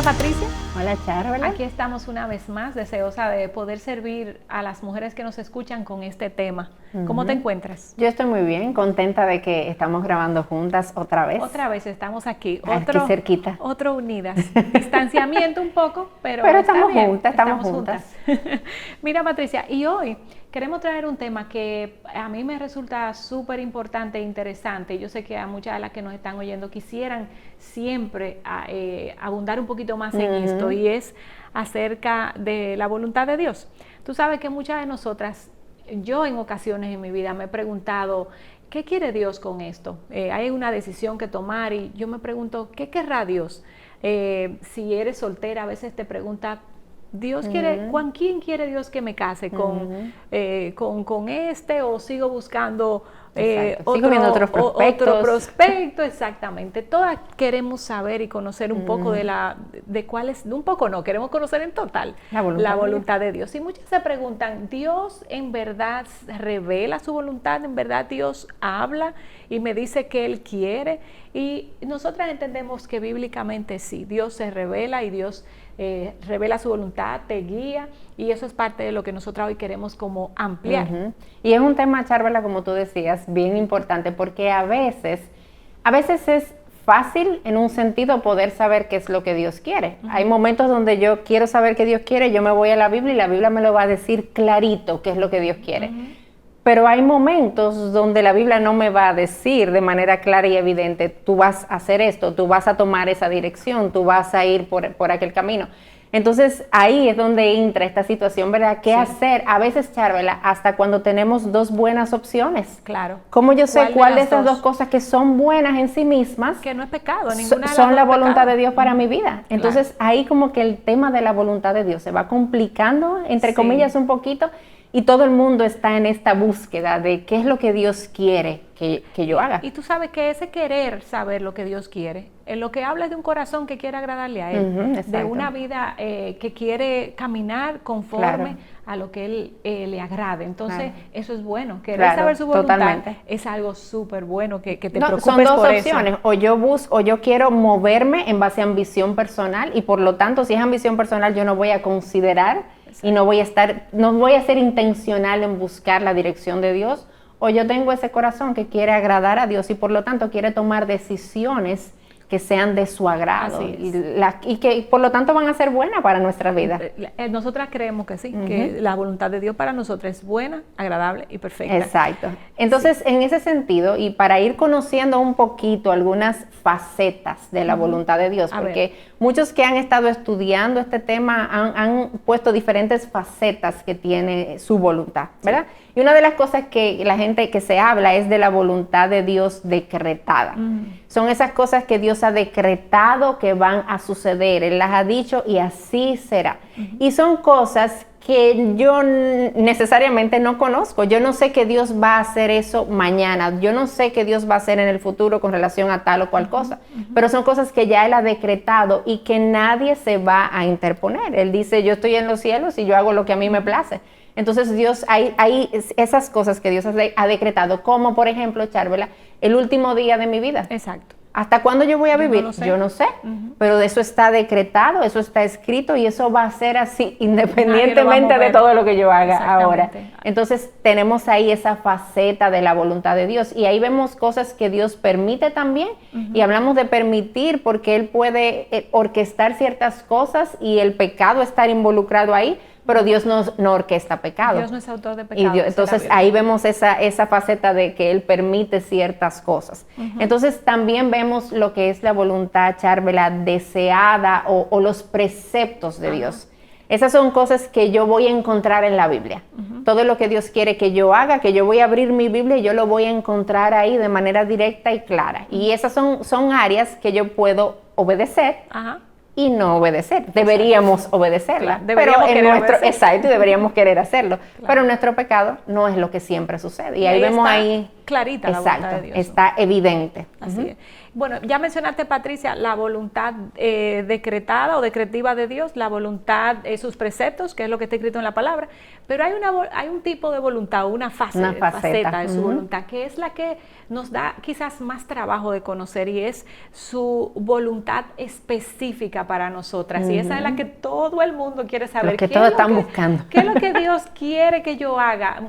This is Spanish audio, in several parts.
Patricia. Hola, Charla. Aquí estamos una vez más, deseosa de poder servir a las mujeres que nos escuchan con este tema. ¿Cómo te encuentras? Yo estoy muy bien, contenta de que estamos grabando juntas otra vez. Otra vez estamos aquí, aquí cerquita. Otro unidas. Distanciamiento un poco, pero estamos bien. juntas, estamos juntas. Mira, Patricia, y hoy queremos traer un tema que a mí me resulta súper importante e interesante. Yo sé que a muchas de las que nos están oyendo quisieran siempre abundar un poquito más en esto, y es acerca de la voluntad de Dios. Tú sabes que muchas de nosotras, yo en ocasiones en mi vida me he preguntado, ¿qué quiere Dios con esto? Hay una decisión que tomar y yo me pregunto, ¿qué querrá Dios? Si eres soltera, a veces te pregunta, Dios quiere, ¿con quién quiere Dios que me case? ¿Con este o sigo buscando otro prospecto? Exactamente. Todas queremos saber y conocer un poco de cuál es, un poco no, queremos conocer en total la voluntad de Dios. Y muchas se preguntan, ¿Dios en verdad revela su voluntad? ¿En verdad Dios habla y me dice que Él quiere? Y nosotras entendemos que bíblicamente sí, Dios se revela y Dios revela su voluntad, te guía, y eso es parte de lo que nosotros hoy queremos como ampliar. Y es un tema, Charla, como tú decías, bien importante, porque a veces es fácil en un sentido poder saber qué es lo que Dios quiere. Hay momentos donde yo quiero saber qué Dios quiere, yo me voy a la Biblia y la Biblia me lo va a decir clarito qué es lo que Dios quiere. Pero hay momentos donde la Biblia no me va a decir de manera clara y evidente, tú vas a hacer esto, tú vas a tomar esa dirección, tú vas a ir por aquel camino. Entonces, ahí es donde entra esta situación, ¿verdad? ¿Qué hacer? A veces, Charvela, hasta cuando tenemos dos buenas opciones. Claro. ¿Cómo yo sé cuál de esas dos cosas que son buenas en sí mismas? Que no es pecado, ninguna son la voluntad de Dios para mi vida. Entonces, ahí como que el tema de la voluntad de Dios se va complicando, entre comillas, un poquito, y todo el mundo está en esta búsqueda de qué es lo que Dios quiere que yo haga. Y tú sabes que ese querer saber lo que Dios quiere, en lo que habla es de un corazón que quiere agradarle a Él, de una vida que quiere caminar conforme a lo que Él le agrade. Entonces, eso es bueno. Querer saber su voluntad es algo súper bueno, que te preocupes por eso. Son dos opciones, o yo busco, o yo quiero moverme en base a ambición personal, y por lo tanto, si es ambición personal, yo no voy a considerar y no voy a ser intencional en buscar la dirección de Dios, o yo tengo ese corazón que quiere agradar a Dios y por lo tanto quiere tomar decisiones que sean de su agrado y que por lo tanto van a ser buenas para nuestras vidas. Nosotras creemos que sí, que la voluntad de Dios para nosotros es buena, agradable y perfecta. Exacto. Entonces, en ese sentido, y para ir conociendo un poquito algunas facetas de la voluntad de Dios, porque muchos que han estado estudiando este tema han puesto diferentes facetas que tiene su voluntad, ¿verdad? Y una de las cosas que la gente que se habla es de la voluntad de Dios decretada. Son esas cosas que Dios ha decretado que van a suceder. Él las ha dicho y así será. Y son cosas que yo necesariamente no conozco. Yo no sé que Dios va a hacer eso mañana. Yo no sé que Dios va a hacer en el futuro con relación a tal o cual cosa. Pero son cosas que ya Él ha decretado y que nadie se va a interponer. Él dice, yo estoy en los cielos y yo hago lo que a mí me place. Entonces Dios, hay esas cosas que Dios ha decretado, como por ejemplo, Charvela, el último día de mi vida. Exacto. ¿Hasta cuándo yo voy a vivir? Yo no sé, pero eso está decretado, eso está escrito y eso va a ser así independientemente de todo lo que yo haga ahora. Entonces tenemos ahí esa faceta de la voluntad de Dios y ahí vemos cosas que Dios permite también y hablamos de permitir porque Él puede orquestar ciertas cosas y el pecado estar involucrado ahí, pero Dios no orquesta pecado. Dios no es autor de pecado. Entonces ahí vemos esa faceta de que Él permite ciertas cosas. Entonces también vemos lo que es la voluntad, Charvela, deseada o los preceptos de Dios. Esas son cosas que yo voy a encontrar en la Biblia. Todo lo que Dios quiere que yo haga, que yo voy a abrir mi Biblia y yo lo voy a encontrar ahí de manera directa y clara. Y esas son áreas que yo puedo obedecer. Y no obedecer, deberíamos obedecerla, exacto, y deberíamos querer hacerlo, pero nuestro pecado no es lo que siempre sucede, y ahí vemos ahí clarita la voluntad de Dios. Está evidente. Así es. Bueno, ya mencionaste, Patricia, la voluntad decretada o decretiva de Dios, la voluntad, sus preceptos, que es lo que está escrito en la palabra, pero hay un tipo de voluntad, una faceta de su voluntad, que es la que nos da quizás más trabajo de conocer, y es su voluntad específica para nosotras, y esa es la que todo el mundo quiere saber. Lo que todos están buscando. ¿Qué es lo que Dios quiere que yo haga?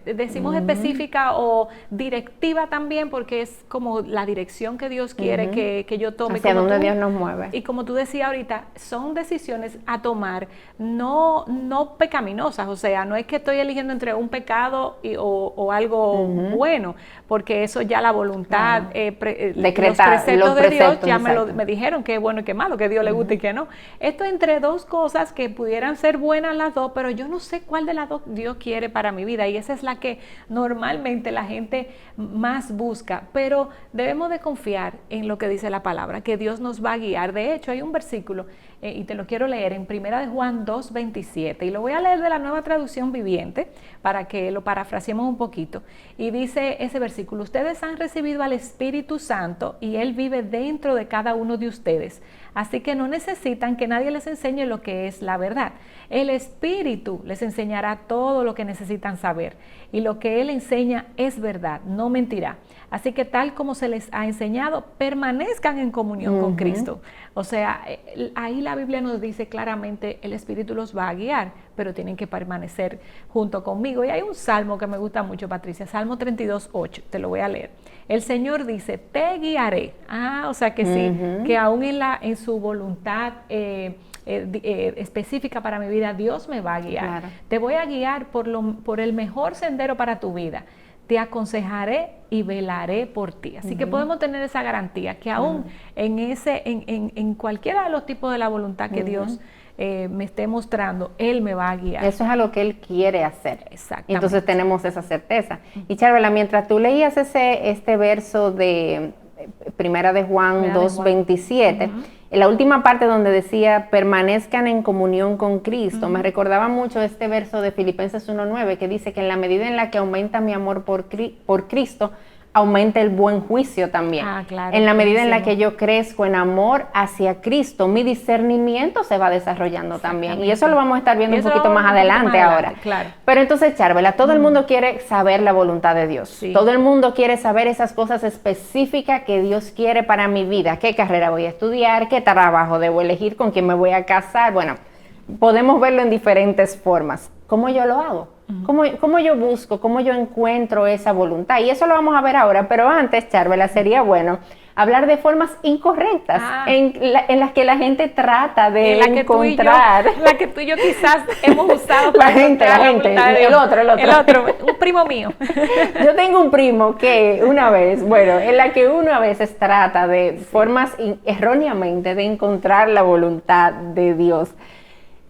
Decimos específica o directiva también, porque es como la dirección que Dios quiere que yo tome. Hacia donde Dios nos mueve. Y como tú decías ahorita, son decisiones a tomar no pecaminosas, o sea, no es que estoy eligiendo entre un pecado o algo bueno, porque eso ya la voluntad, decretar, los preceptos de Dios ya me dijeron que es bueno y que es malo, que a Dios le gusta y que no. Esto entre dos cosas que pudieran ser buenas las dos, pero yo no sé cuál de las dos Dios quiere para mi vida, y esa es la que normalmente la gente más busca, pero debemos de confiar en lo que dice la palabra, que Dios nos va a guiar. De hecho, hay un versículo, y te lo quiero leer, en 1 Juan 2:27, y lo voy a leer de la Nueva Traducción Viviente, para que lo parafraseemos un poquito, y dice ese versículo: ustedes han recibido al Espíritu Santo, y Él vive dentro de cada uno de ustedes, así que no necesitan que nadie les enseñe lo que es la verdad. El Espíritu les enseñará todo lo que necesitan saber, y lo que Él enseña es verdad, no mentirá. Así que tal como se les ha enseñado, permanezcan en comunión con Cristo. O sea, ahí la Biblia nos dice claramente, el Espíritu los va a guiar, pero tienen que permanecer junto conmigo. Y hay un salmo que me gusta mucho, Patricia, Salmo 32:8, te lo voy a leer. El Señor dice, te guiaré. O sea que sí, que aún en su voluntad específica para mi vida, Dios me va a guiar. Claro. Te voy a guiar por el mejor sendero para tu vida. Te aconsejaré y velaré por ti. Así que podemos tener esa garantía, que aún en cualquiera de los tipos de la voluntad que Dios me esté mostrando, Él me va a guiar. Eso es a lo que Él quiere hacer. Exactamente. Entonces tenemos esa certeza. Y Charvela, mientras tú leías este verso de 1 Juan 2:27, en la última parte donde decía permanezcan en comunión con Cristo, me recordaba mucho este verso de Filipenses 1:9, que dice que en la medida en la que aumenta mi amor por Cristo, aumenta el buen juicio también. Claro, en la medida en la que yo crezco en amor hacia Cristo, mi discernimiento se va desarrollando también. Y eso lo vamos a estar viendo un poquito más adelante ahora. Claro. Pero entonces, Charvela, todo el mundo quiere saber la voluntad de Dios. Sí. Todo el mundo quiere saber esas cosas específicas que Dios quiere para mi vida. ¿Qué carrera voy a estudiar? ¿Qué trabajo debo elegir? ¿Con quién me voy a casar? Bueno, podemos verlo en diferentes formas. ¿Cómo yo lo hago? ¿Cómo yo busco, cómo yo encuentro esa voluntad? Y eso lo vamos a ver ahora, pero antes, Charvela, sería bueno hablar de formas incorrectas en las que la gente trata de encontrar. La que tú y yo quizás hemos usado para la gente, el otro. Un primo mío. Yo tengo un primo que una vez, en la que uno a veces trata de formas erróneamente de encontrar la voluntad de Dios.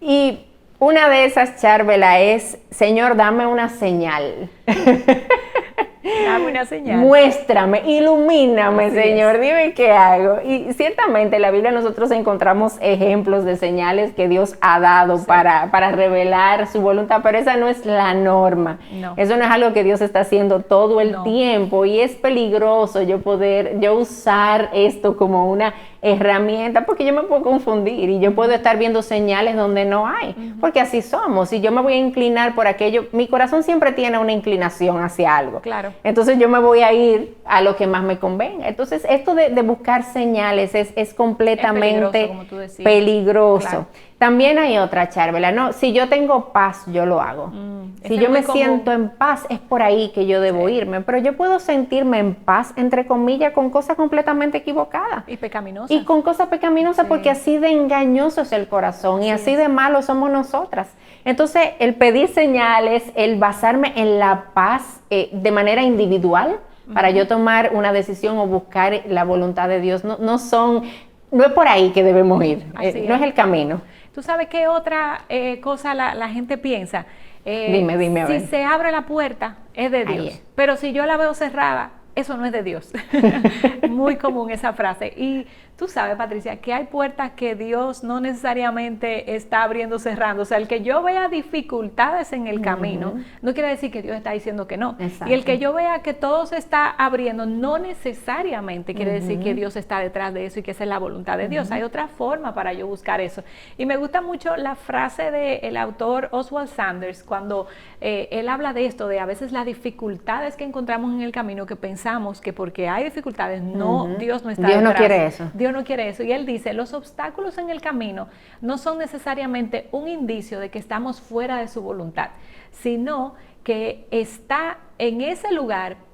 Y una de esas, Charvela, es: Señor, dame una señal. Dame una señal. Muéstrame, ilumíname, Así Señor, es. dime qué hago. Y ciertamente en la Biblia nosotros encontramos ejemplos de señales que Dios ha dado para revelar su voluntad, pero esa no es la norma. No. Eso no es algo que Dios está haciendo todo el tiempo, y es peligroso yo usar esto como una herramienta, porque yo me puedo confundir y yo puedo estar viendo señales donde no hay, porque así somos. Y yo me voy a inclinar por aquello, mi corazón siempre tiene una inclinación hacia algo. Claro. Entonces yo me voy a ir a lo que más me convenga. Entonces esto de buscar señales es completamente peligroso. Claro. También hay otra, Charvela, no, si yo tengo paz, yo lo hago. Si yo me siento en paz, es por ahí que yo debo irme. Pero yo puedo sentirme en paz, entre comillas, con cosas completamente equivocadas. Y pecaminosas. Y con cosas pecaminosas, porque así de engañoso es el corazón, y así de malo somos nosotras. Entonces, el pedir señales, el basarme en la paz de manera individual, para yo tomar una decisión o buscar la voluntad de Dios, no es por ahí que debemos ir. No es el camino. ¿Tú sabes qué otra cosa la gente piensa? Dime, a ver. Si se abre la puerta, es de Dios. Pero si yo la veo cerrada, eso no es de Dios. Muy común esa frase. Y tú sabes, Patricia, que hay puertas que Dios no necesariamente está abriendo, cerrando. O sea, el que yo vea dificultades en el camino, no quiere decir que Dios está diciendo que no. Exacto. Y el que yo vea que todo se está abriendo, no necesariamente quiere decir que Dios está detrás de eso y que esa es la voluntad de Dios. Hay otra forma para yo buscar eso. Y me gusta mucho la frase del autor Oswald Sanders, cuando él habla de esto, de a veces las dificultades que encontramos en el camino, que pensamos que porque hay dificultades, Dios no está Dios detrás. no quiere eso. Dios no quiere eso. Y él dice, los obstáculos en el camino no son necesariamente un indicio de que estamos fuera de su voluntad, sino que está en ese lugar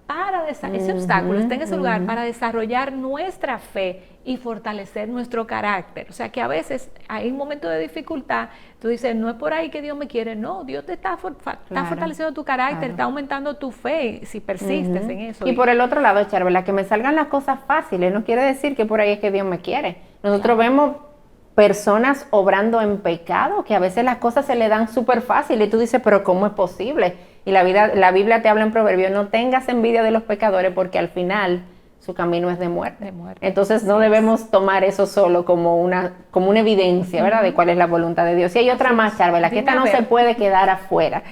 ese obstáculo está en ese lugar para desarrollar nuestra fe y fortalecer nuestro carácter. O sea que a veces hay un momento de dificultad, tú dices, no es por ahí que Dios me quiere, no, Dios te está fortaleciendo tu carácter, está aumentando tu fe si persistes en eso. Y por el otro lado, Charvela, que me salgan las cosas fáciles, no quiere decir que por ahí es que Dios me quiere. Nosotros vemos personas obrando en pecado, que a veces las cosas se le dan súper fácil y tú dices, pero ¿cómo es posible? Y la Biblia te habla en Proverbios, no tengas envidia de los pecadores porque al final su camino es de muerte. Entonces no debemos tomar eso solo como una evidencia, ¿verdad? De cuál es la voluntad de Dios. Y hay otra más, Charvela, que esta no se puede quedar afuera.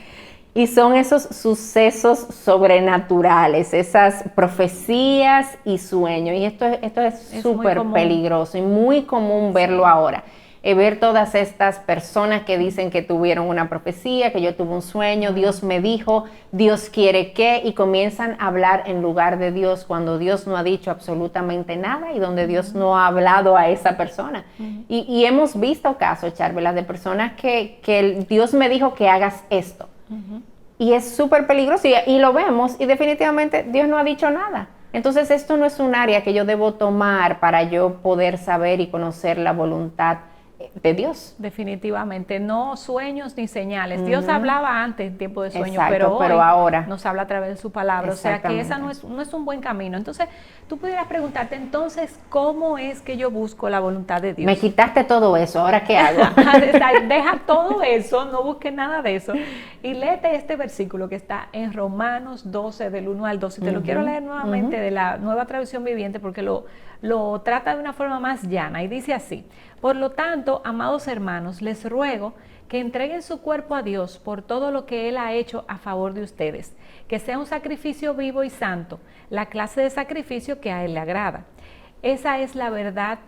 Y son esos sucesos sobrenaturales, esas profecías y sueños. Y esto es súper peligroso y muy común verlo ahora. Ver todas estas personas que dicen que tuvieron una profecía, que yo tuve un sueño, Dios me dijo, Dios quiere que, y comienzan a hablar en lugar de Dios cuando Dios no ha dicho absolutamente nada y donde Dios no ha hablado a esa persona. Y hemos visto casos, Charvela, de personas que Dios me dijo que hagas esto. Y es súper peligroso y lo vemos y definitivamente Dios no ha dicho nada. Entonces esto no es un área que yo debo tomar para yo poder saber y conocer la voluntad de Dios. Definitivamente, no sueños ni señales. Dios hablaba antes en tiempo de sueño, exacto, pero hoy ahora nos habla a través de su palabra. O sea que esa no es un buen camino. Entonces, tú pudieras preguntarte, entonces, ¿cómo es que yo busco la voluntad de Dios? Me quitaste todo eso, ¿ahora qué hago? Deja todo eso, no busques nada de eso. Y léete este versículo que está en Romanos 12, del 1 al 12. Te lo quiero leer nuevamente de la Nueva Traducción Viviente porque lo trata de una forma más llana y dice así: por lo tanto, amados hermanos, les ruego que entreguen su cuerpo a Dios por todo lo que Él ha hecho a favor de ustedes, que sea un sacrificio vivo y santo, la clase de sacrificio que a Él le agrada. Esa es la verdad,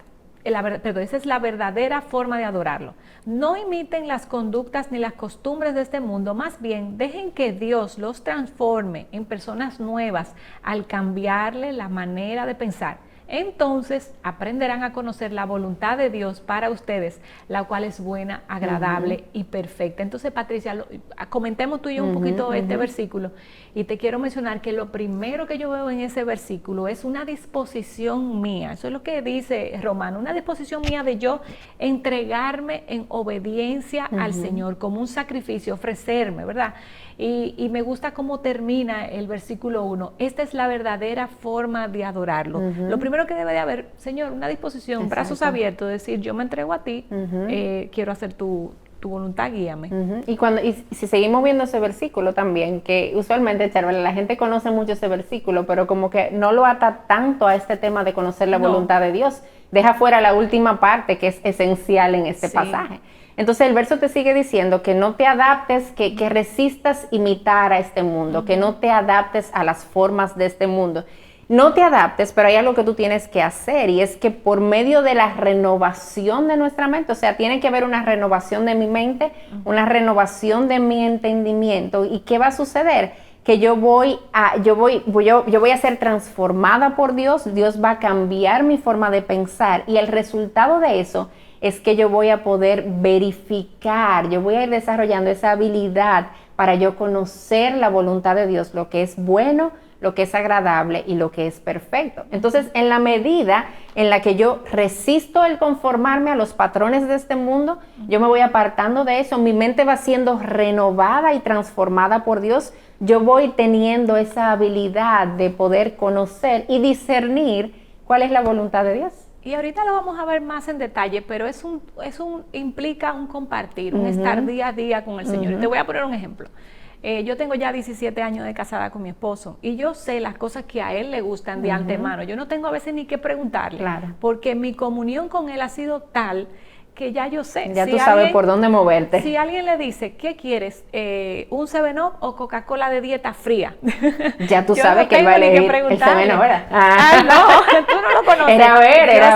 esa es la verdadera forma de adorarlo. No imiten las conductas ni las costumbres de este mundo, más bien dejen que Dios los transforme en personas nuevas al cambiarle la manera de pensar. Entonces aprenderán a conocer la voluntad de Dios para ustedes, la cual es buena, agradable y perfecta. Entonces, Patricia, comentemos tú y yo un poquito este versículo, y te quiero mencionar que lo primero que yo veo en ese versículo es una disposición mía. Eso es lo que dice Romano, una disposición mía de yo entregarme en obediencia al Señor como un sacrificio, ofrecerme, ¿verdad? Y me gusta cómo termina el versículo 1. Esta es la verdadera forma de adorarlo. Lo primero que debe de haber, Señor, una disposición, brazos abiertos, decir, yo me entrego a ti, quiero hacer tu voluntad, guíame. Y si seguimos viendo ese versículo también, que usualmente, Charvela, la gente conoce mucho ese versículo, pero como que no lo ata tanto a este tema de conocer la voluntad de Dios. Deja fuera la última parte que es esencial en este pasaje. Entonces el verso te sigue diciendo que no te adaptes, que resistas imitar a este mundo, que no te adaptes a las formas de este mundo. No te adaptes, pero hay algo que tú tienes que hacer, y es que por medio de la renovación de nuestra mente, o sea, tiene que haber una renovación de mi mente, una renovación de mi entendimiento. ¿Y qué va a suceder? Que yo voy a ser transformada por Dios, Dios va a cambiar mi forma de pensar, y el resultado de eso es que yo voy a poder verificar, yo voy a ir desarrollando esa habilidad para yo conocer la voluntad de Dios, lo que es bueno, lo que es agradable y lo que es perfecto. Entonces, en la medida en la que yo resisto el conformarme a los patrones de este mundo, yo me voy apartando de eso, mi mente va siendo renovada y transformada por Dios, yo voy teniendo esa habilidad de poder conocer y discernir cuál es la voluntad de Dios. Y ahorita lo vamos a ver más en detalle, pero implica un compartir, un estar día a día con el Señor. Y te voy a poner un ejemplo. Yo tengo ya 17 años de casada con mi esposo y yo sé las cosas que a él le gustan de antemano. Yo no tengo a veces ni que preguntarle, porque mi comunión con él ha sido tal que ya yo sé. Ya si tú sabes por dónde moverte. Si alguien le dice, ¿qué quieres? ¿Un 7-Up o Coca-Cola de dieta fría? Ya tú sabes que él va a elegir el 7-Up, ¿verdad? No, tú no lo conoces. Era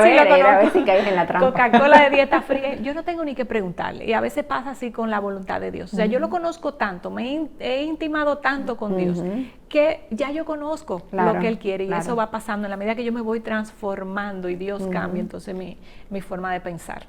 ver si caes en la trampa. Coca-Cola de dieta fría, yo no tengo ni que preguntarle. Y a veces pasa así con la voluntad de Dios. O sea, yo lo conozco tanto, me he intimado tanto con Dios, que ya yo conozco lo que Él quiere. Y eso va pasando en la medida que yo me voy transformando y Dios cambia entonces mi forma de pensar.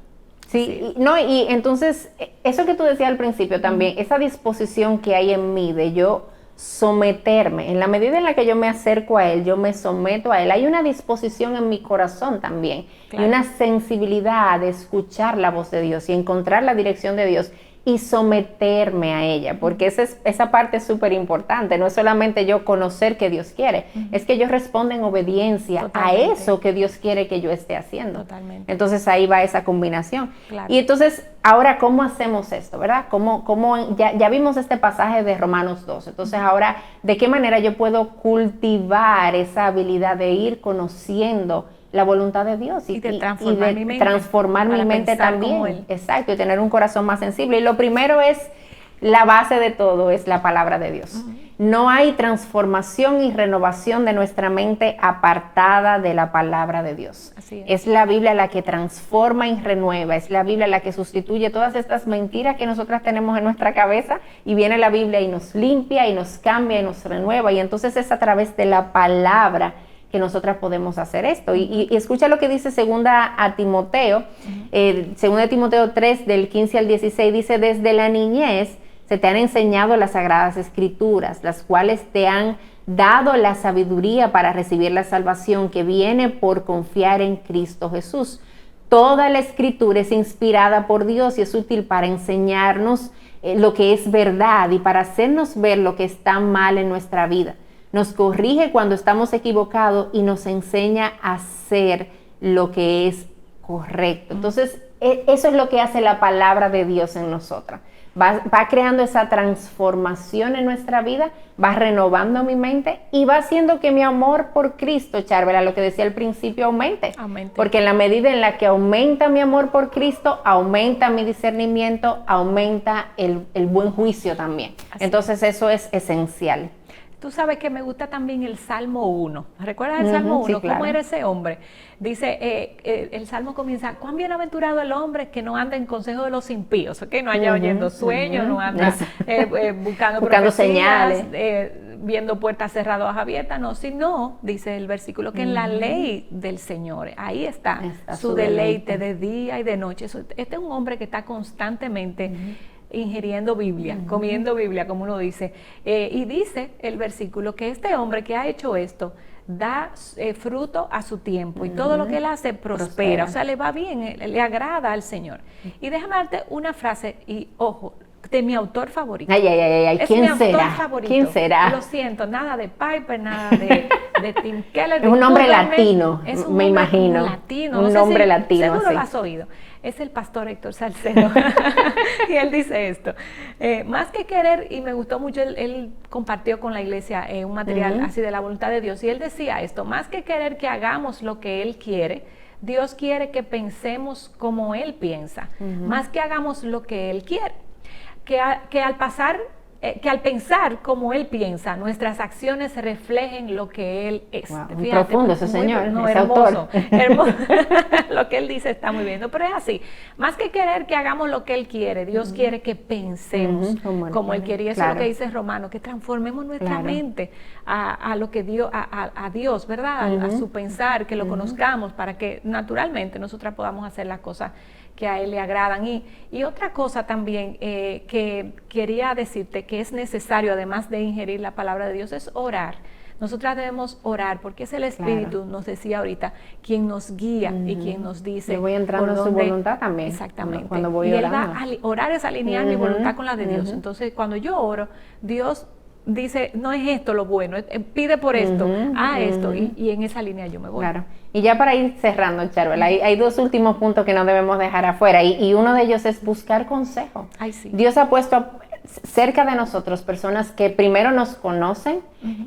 Sí, y entonces, eso que tú decías al principio también, esa disposición que hay en mí de yo someterme, en la medida en la que yo me acerco a Él, yo me someto a Él, hay una disposición en mi corazón también, y una sensibilidad de escuchar la voz de Dios y encontrar la dirección de Dios y someterme a ella, porque esa parte es súper importante. No es solamente yo conocer que Dios quiere, es que yo respondo en obediencia a eso que Dios quiere que yo esté haciendo. Entonces ahí va esa combinación. Y entonces, ahora, ¿cómo hacemos esto, verdad? Ya vimos este pasaje de Romanos 2, entonces ahora, ¿de qué manera yo puedo cultivar esa habilidad de ir conociendo la voluntad de Dios y de transformar mi mente también? Exacto, y tener un corazón más sensible. Y lo primero es, la base de todo es la palabra de Dios. No hay transformación y renovación de nuestra mente apartada de la palabra de Dios. Es la Biblia la que transforma y renueva, es la Biblia la que sustituye todas estas mentiras que nosotras tenemos en nuestra cabeza, y viene la Biblia y nos limpia y nos cambia y nos renueva, y entonces es a través de la palabra que nosotras podemos hacer esto. Y escucha lo que dice segunda a Timoteo, segunda de Timoteo 3, del 15 al 16, dice: desde la niñez se te han enseñado las sagradas escrituras, las cuales te han dado la sabiduría para recibir la salvación que viene por confiar en Cristo Jesús. Toda la escritura es inspirada por Dios y es útil para enseñarnos lo que es verdad y para hacernos ver lo que está mal en nuestra vida. Nos corrige cuando estamos equivocados y nos enseña a hacer lo que es correcto. Entonces, eso es lo que hace la palabra de Dios en nosotras. Va creando esa transformación en nuestra vida, va renovando mi mente y va haciendo que mi amor por Cristo, Charvela, lo que decía al principio, aumente. Porque en la medida en la que aumenta mi amor por Cristo, aumenta mi discernimiento, aumenta el buen juicio también. Entonces, eso es esencial. Tú sabes que me gusta también el Salmo 1. ¿Recuerdas el Salmo 1? Sí, claro. ¿Cómo era ese hombre? Dice, el Salmo comienza: cuán bienaventurado el hombre que no anda en consejo de los impíos, ¿okay? No anda oyendo sueños, no anda buscando señales, viendo puertas cerradas o abiertas, no, sino, dice el versículo, que en la ley del Señor, ahí está su deleite de día y de noche. Este es un hombre que está constantemente ingiriendo Biblia, comiendo Biblia, como uno dice, y dice el versículo que este hombre que ha hecho esto da fruto a su tiempo, y todo lo que él hace prospera, o sea, le va bien, le agrada al Señor. Y déjame darte una frase, y ojo, de mi autor favorito. ¿Quién será? ¿Quién será? Lo siento, nada de Piper, nada de Tim Keller. Es un hombre latino, me imagino. Un hombre latino. Seguro lo has oído. Es el pastor Héctor Salcedo. Y él dice esto: más que querer, y me gustó mucho, él compartió con la iglesia un material así de la voluntad de Dios, y él decía esto: más que querer que hagamos lo que Él quiere, Dios quiere que pensemos como Él piensa, más que hagamos lo que Él quiere. Que al pensar como Él piensa, nuestras acciones reflejen lo que Él es. Wow, muy profundo ese señor, ese hermoso, autor. Hermoso. Lo que Él dice está muy bien, pero es así. Más que querer que hagamos lo que Él quiere, Dios quiere que pensemos como Él quiere. Y eso es lo que dice Romano, que transformemos nuestra mente a lo que Dios, a Dios, ¿verdad? A su pensar, que lo conozcamos, para que naturalmente nosotras podamos hacer las cosas que a Él le agradan. Y otra cosa también que quería decirte que es necesario, además de ingerir la palabra de Dios, es orar. Nosotras debemos orar, porque es el Espíritu, nos decía ahorita, quien nos guía y quien nos dice. Yo voy entrando en su voluntad también. Exactamente. Cuando voy orando. Orar es alinear mi voluntad con la de Dios. Entonces, cuando yo oro, Dios dice: no es esto lo bueno, pide por esto, esto, y en esa línea yo me voy. Claro. Y ya para ir cerrando, Charvela, hay dos últimos puntos que no debemos dejar afuera, y uno de ellos es buscar consejo. Sí. Dios ha puesto cerca de nosotros personas que primero nos conocen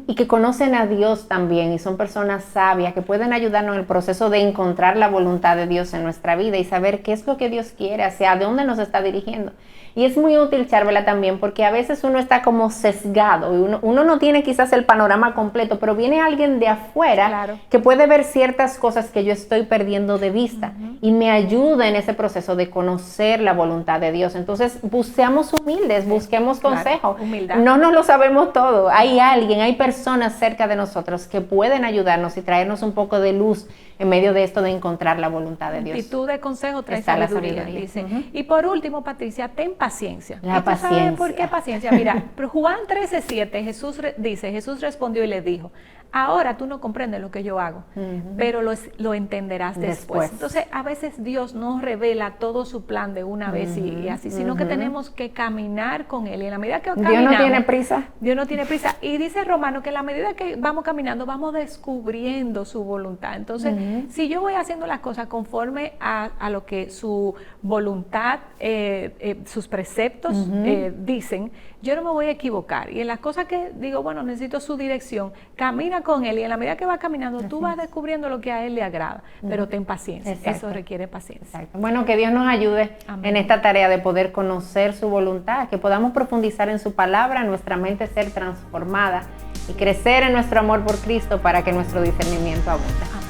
y que conocen a Dios también y son personas sabias que pueden ayudarnos en el proceso de encontrar la voluntad de Dios en nuestra vida y saber qué es lo que Dios quiere, hacia dónde nos está dirigiendo. Y es muy útil, Charvela, también porque a veces uno está como sesgado y uno no tiene quizás el panorama completo, pero viene alguien de afuera que puede ver ciertas cosas que yo estoy perdiendo de vista y me ayuda en ese proceso de conocer la voluntad de Dios. Entonces, seamos humildes, busquemos consejo. No nos lo sabemos todo. Hay alguien, hay personas cerca de nosotros que pueden ayudarnos y traernos un poco de luz en medio de esto de encontrar la voluntad de Dios. Y tú de consejo traes sabiduría, dice. Y por último, Patricia, ten paciencia. La paciencia. ¿Sabes por qué paciencia? Mira, Juan 13:7, Jesús respondió y le dijo, ahora tú no comprendes lo que yo hago, pero lo entenderás después. Entonces, a veces Dios no revela todo su plan de una vez y así, sino que tenemos que caminar con Él. Y en la medida que caminamos... Dios no tiene prisa. Dios no tiene prisa. Y dice Romano que en la medida que vamos caminando, vamos descubriendo su voluntad. Entonces, si yo voy haciendo las cosas conforme a lo que su voluntad, sus preceptos dicen, yo no me voy a equivocar. Y en las cosas que digo, bueno, necesito su dirección, camina con Él y en la medida que vas caminando, tú vas descubriendo lo que a Él le agrada, pero ten paciencia. Exacto. Eso requiere paciencia. Exacto. Bueno, que Dios nos ayude en esta tarea de poder conocer su voluntad, que podamos profundizar en su palabra, nuestra mente ser transformada y crecer en nuestro amor por Cristo para que nuestro discernimiento abunde.